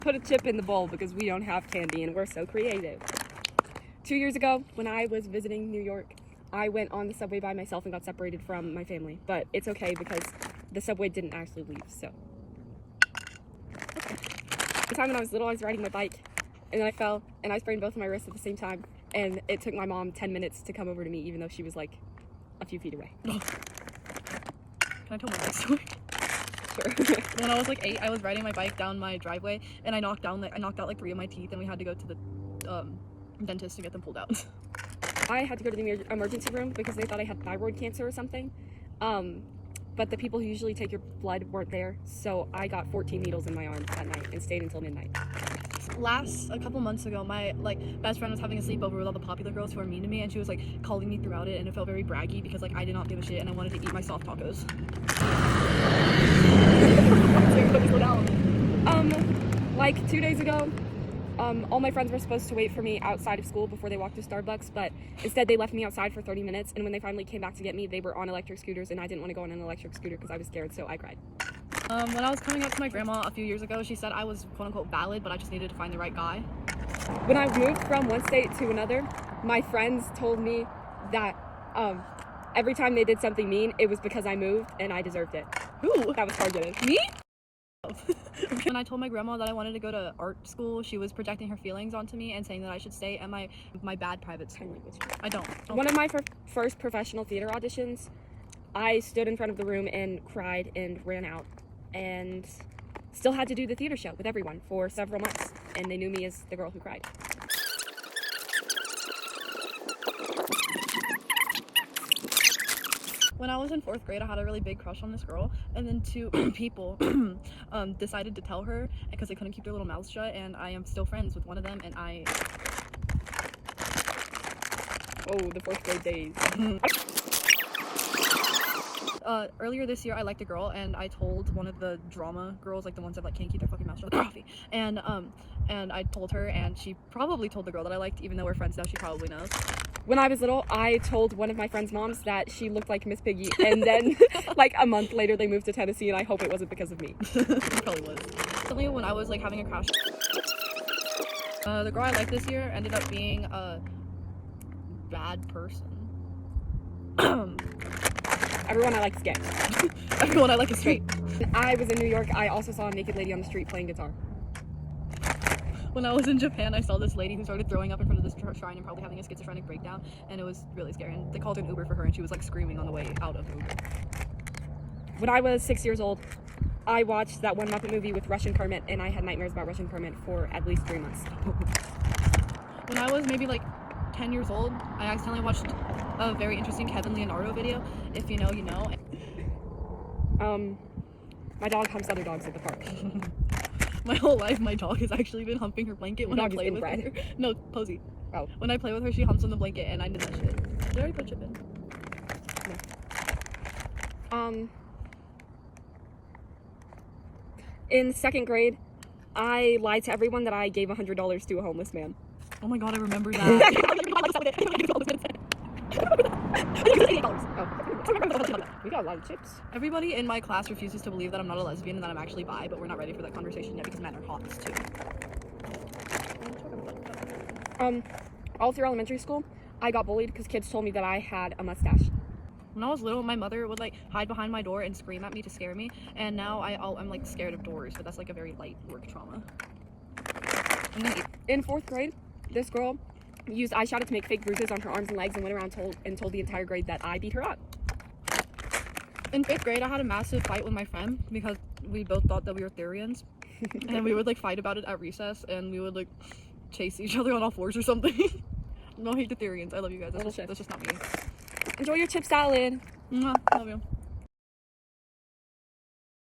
Put a chip in the bowl because we don't have candy and we're so creative. 2 years ago, when I was visiting New York, I went on the subway by myself and got separated from my family. But it's okay because the subway didn't actually leave, so. Okay. The time when I was little, I was riding my bike and then I fell and I sprained both of my wrists at the same time. And it took my mom 10 minutes to come over to me, even though she was like a few feet away. Can I tell my life story? Sure. When I was like 8, I was riding my bike down my driveway and I knocked out like 3 of my teeth and we had to go to the dentist to get them pulled out. I had to go to the emergency room because they thought I had thyroid cancer or something. But the people who usually take your blood weren't there, so I got 14 needles in my arm that night and stayed until midnight. A couple months ago, my best friend was having a sleepover with all the popular girls who are mean to me, and she was like calling me throughout it, and it felt very braggy because like I did not give a shit and I wanted to eat my soft tacos. Like 2 days ago, all my friends were supposed to wait for me outside of school before they walked to Starbucks, but instead they left me outside for 30 minutes, and when they finally came back to get me, they were on electric scooters, and I didn't want to go on an electric scooter because I was scared, so I cried. When I was coming up to my grandma a few years ago, she said I was quote-unquote valid, but I just needed to find the right guy. When I moved from one state to another, my friends told me that every time they did something mean, it was because I moved and I deserved it. Ooh, that was targeted. Me? When I told my grandma that I wanted to go to art school, she was projecting her feelings onto me and saying that I should stay at my bad private school. I don't. One of my first professional theater auditions, I stood in front of the room and cried and ran out and still had to do the theater show with everyone for several months, and they knew me as the girl who cried. When I was in 4th grade, I had a really big crush on this girl, and then 2 people decided to tell her because they couldn't keep their little mouths shut, and I am still friends with one of them, and I... Oh, the 4th grade days. Earlier this year, I liked a girl, and I told one of the drama girls, like the ones that like can't keep their fucking mouths shut, coffee, and I told her, and she probably told the girl that I liked, even though we're friends now, she probably knows. When I was little, I told one of my friend's moms that she looked like Miss Piggy, and then like a month later they moved to Tennessee, and I hope it wasn't because of me. It probably was. Recently, when I was like having a crush, the girl I liked this year ended up being a bad person. Everyone I like is gay. Everyone I like is straight. When I was in New York, I also saw a naked lady on the street playing guitar. When I was in Japan, I saw this lady who started throwing up in front of this shrine and probably having a schizophrenic breakdown, and it was really scary. And they called an Uber for her, and she was like screaming on the way out of the Uber. When I was 6 years old, I watched that one Muppet movie with Russian Kermit, and I had nightmares about Russian Kermit for at least 3 months. When I was maybe like 10 years old, I accidentally watched a very interesting Kevin Leonardo video. If you know, you know. My dog humps other dogs at the park. My whole life, my dog has actually been humping her blanket when I play with her. No, Posey. Oh. When I play with her, she humps on the blanket, and I did that shit. Did I already put chip in? No. In 2nd grade, I lied to everyone that I gave $100 to a homeless man. Oh my god, I remember that. We got a lot of chips. Everybody in my class refuses to believe that I'm not a lesbian and that I'm actually bi, but we're not ready for that conversation yet because men are hot too. All through elementary school, I got bullied because kids told me that I had a mustache. When I was little, my mother would like hide behind my door and scream at me to scare me, and now I'm like scared of doors, but that's like a very light work trauma. In 4th grade, this girl used eyeshadow to make fake bruises on her arms and legs and went around told the entire grade that I beat her up. In 5th grade, I had a massive fight with my friend because we both thought that we were Therians, and we would like fight about it at recess, and we would like chase each other on all fours or something. No hate to Therians. I love you guys. That's just not me. Enjoy your chip salad. Mwah, love you.